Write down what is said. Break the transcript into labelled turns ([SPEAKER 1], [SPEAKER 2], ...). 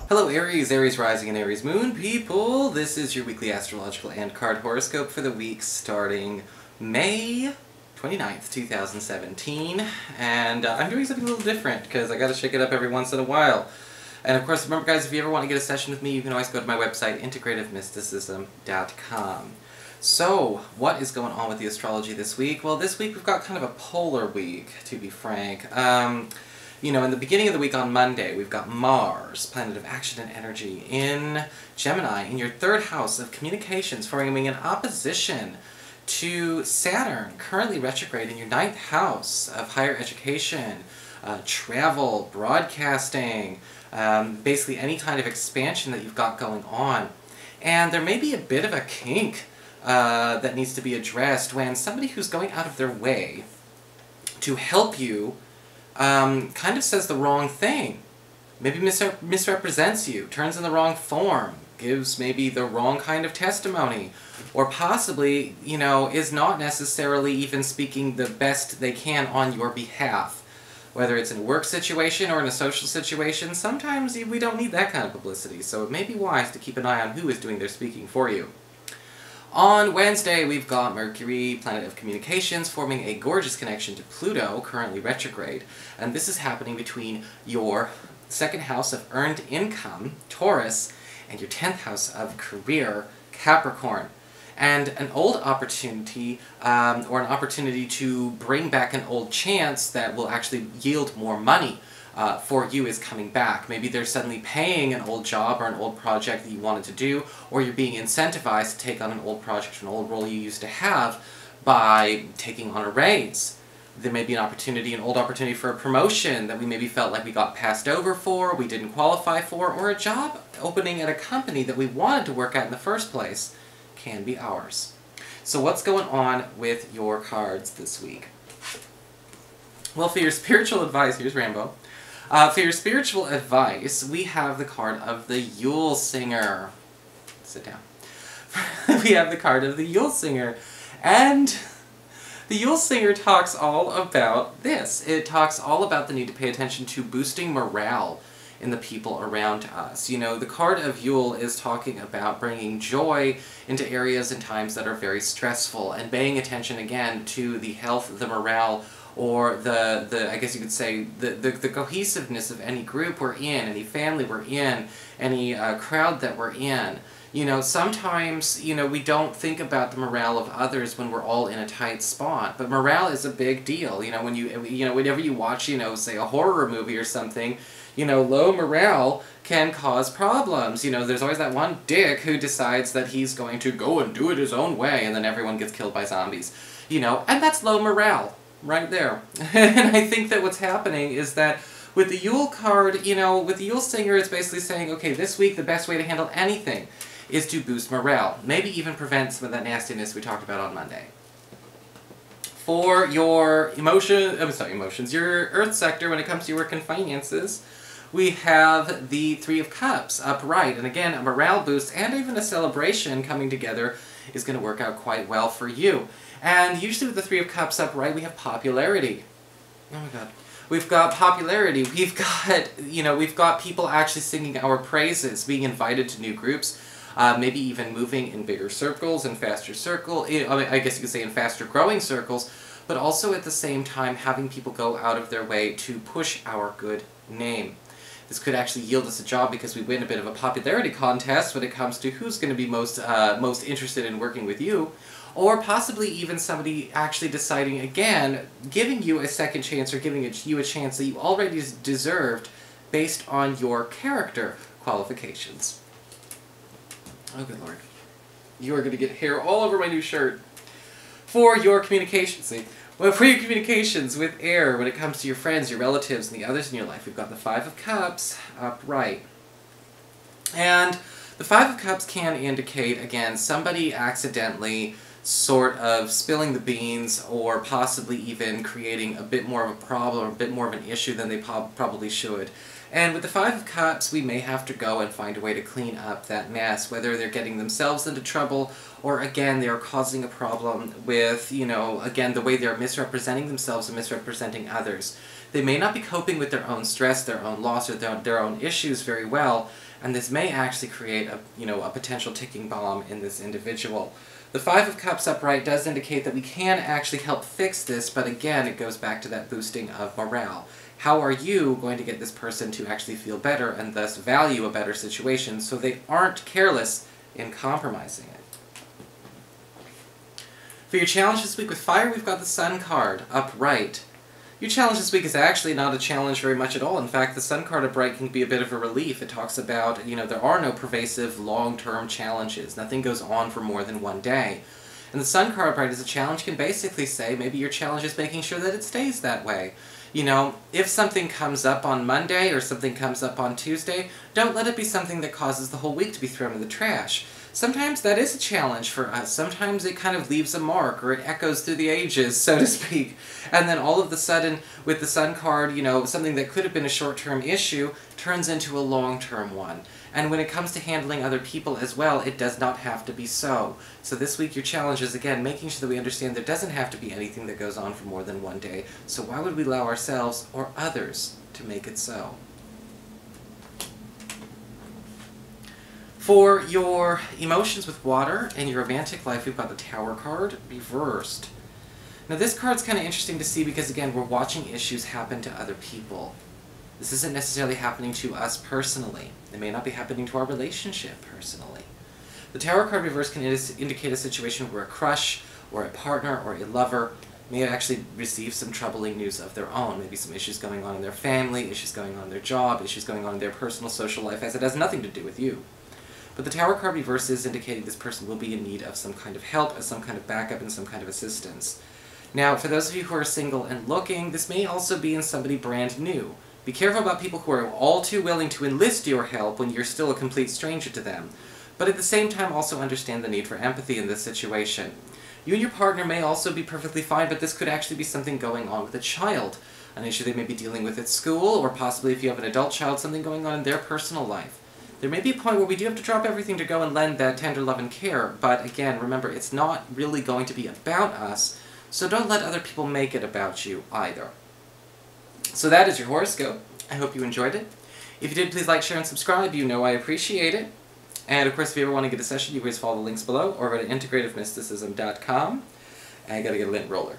[SPEAKER 1] Hello Aries, Aries Rising and Aries Moon people! This is your weekly astrological and card horoscope for the week starting May 29th, 2017. And I'm doing something a little different because I gotta shake it up every once in a while. And of course, remember guys, if you ever want to get a session with me, you can always go to my website, integrativemysticism.com. So, what is going on with the astrology this week? Well, this week we've got kind of a polar week, to be frank. You know, in the beginning of the week on Monday, we've got Mars, planet of action and energy, in Gemini, in your third house of communications, forming an opposition to Saturn, currently retrograde in your ninth house of higher education, travel, broadcasting, basically any kind of expansion that you've got going on. And there may be a bit of a kink that needs to be addressed when somebody who's going out of their way to help you kind of says the wrong thing, maybe misrepresents you, turns in the wrong form, gives maybe the wrong kind of testimony, or possibly, you know, is not necessarily even speaking the best they can on your behalf. Whether it's in a work situation or in a social situation, sometimes we don't need that kind of publicity, so it may be wise to keep an eye on who is doing their speaking for you. On Wednesday, we've got Mercury, planet of communications, forming a gorgeous connection to Pluto, currently retrograde. And this is happening between your second house of earned income, Taurus, and your 10th house of career, Capricorn. And an old opportunity, or an opportunity to bring back an old chance that will actually yield more money for you is coming back. Maybe they're suddenly paying an old job or an old project that you wanted to do, or you're being incentivized to take on an old project or an old role you used to have by taking on a raise. There may be an opportunity, an old opportunity for a promotion that we maybe felt like we got passed over for, we didn't qualify for, or a job opening at a company that we wanted to work at in the first place can be ours. So what's going on with your cards this week? Well, for your spiritual advice, here's Rambo. For your spiritual advice, we have the card of the Yule Singer. Sit down. We have the card of the Yule Singer. And the Yule Singer talks all about this. It talks all about the need to pay attention to boosting morale in the people around us. You know, the card of Yule is talking about bringing joy into areas and times that are very stressful, and paying attention again to the health, the morale, or the I guess you could say, the cohesiveness of any group we're in, any family we're in, any crowd that we're in. You know, sometimes, you know, we don't think about the morale of others when we're all in a tight spot, but morale is a big deal. You know, when whenever you watch, you know, say a horror movie or something, you know, low morale can cause problems. You know, there's always that one dick who decides that he's going to go and do it his own way, and then everyone gets killed by zombies. You know, and that's low morale. Right there. And I think that what's happening is that with the Yule card, you know, with the Yule Singer, it's basically saying, okay, this week the best way to handle anything is to boost morale. Maybe even prevent some of that nastiness we talked about on Monday. For your emotions, your Earth sector, when it comes to your work and finances, we have the Three of Cups upright. And again, a morale boost and even a celebration coming together is going to work out quite well for you. And usually with the Three of Cups upright, we have popularity. Oh my god. We've got popularity. We've got, you know, we've got people actually singing our praises, being invited to new groups, maybe even moving in bigger circles and faster I guess you could say in faster growing circles, but also at the same time having people go out of their way to push our good name. This could actually yield us a job because we win a bit of a popularity contest when it comes to who's going to be most interested in working with you. Or possibly even somebody actually deciding, again, giving you a second chance or giving you a chance that you already deserved based on your character qualifications. Oh, good lord. You are going to get hair all over my new shirt. For your communications, for your communications with air, when it comes to your friends, your relatives, and the others in your life, we've got the Five of Cups upright. And the Five of Cups can indicate, again, somebody accidentally sort of spilling the beans, or possibly even creating a bit more of a problem, or a bit more of an issue than they probably should. And with the Five of Cups, we may have to go and find a way to clean up that mess, whether they're getting themselves into trouble, or again, they are causing a problem with, you know, again, the way they're misrepresenting themselves and misrepresenting others. They may not be coping with their own stress, their own loss, or their own issues very well, and this may actually create a potential ticking bomb in this individual. The Five of Cups upright does indicate that we can actually help fix this, but again, it goes back to that boosting of morale. How are you going to get this person to actually feel better and thus value a better situation so they aren't careless in compromising it? For your challenge this week with fire, we've got the Sun card upright. Your challenge this week is actually not a challenge very much at all. In fact, the Sun card upright can be a bit of a relief. It talks about, there are no pervasive long-term challenges. Nothing goes on for more than one day. And the Sun card upright as a challenge can basically say maybe your challenge is making sure that it stays that way. If something comes up on Monday or something comes up on Tuesday, don't let it be something that causes the whole week to be thrown in the trash. Sometimes that is a challenge for us. Sometimes it kind of leaves a mark, or it echoes through the ages, so to speak. And then all of a sudden, with the Sun card, something that could have been a short-term issue turns into a long-term one. And when it comes to handling other people as well, it does not have to be so. So this week your challenge is, again, making sure that we understand there doesn't have to be anything that goes on for more than one day. So why would we allow ourselves or others to make it so? For your emotions with water and your romantic life, we've got the Tower card reversed. Now this card's kind of interesting to see because, again, we're watching issues happen to other people. This isn't necessarily happening to us personally. It may not be happening to our relationship personally. The Tower card reversed can indicate a situation where a crush or a partner or a lover may actually receive some troubling news of their own. Maybe some issues going on in their family, issues going on in their job, issues going on in their personal social life, as it has nothing to do with you. But the Tower card reverse is indicating this person will be in need of some kind of help, some kind of backup, and some kind of assistance. Now, for those of you who are single and looking, this may also be in somebody brand new. Be careful about people who are all too willing to enlist your help when you're still a complete stranger to them. But at the same time, also understand the need for empathy in this situation. You and your partner may also be perfectly fine, but this could actually be something going on with a child. An issue they may be dealing with at school, or possibly if you have an adult child, something going on in their personal life. There may be a point where we do have to drop everything to go and lend that tender love and care, but again, remember, it's not really going to be about us, so don't let other people make it about you either. So that is your horoscope. I hope you enjoyed it. If you did, please like, share, and subscribe. You know I appreciate it. And of course, if you ever want to get a session, you can always follow the links below, or go to integrativemysticism.com. And I gotta get a lint roller.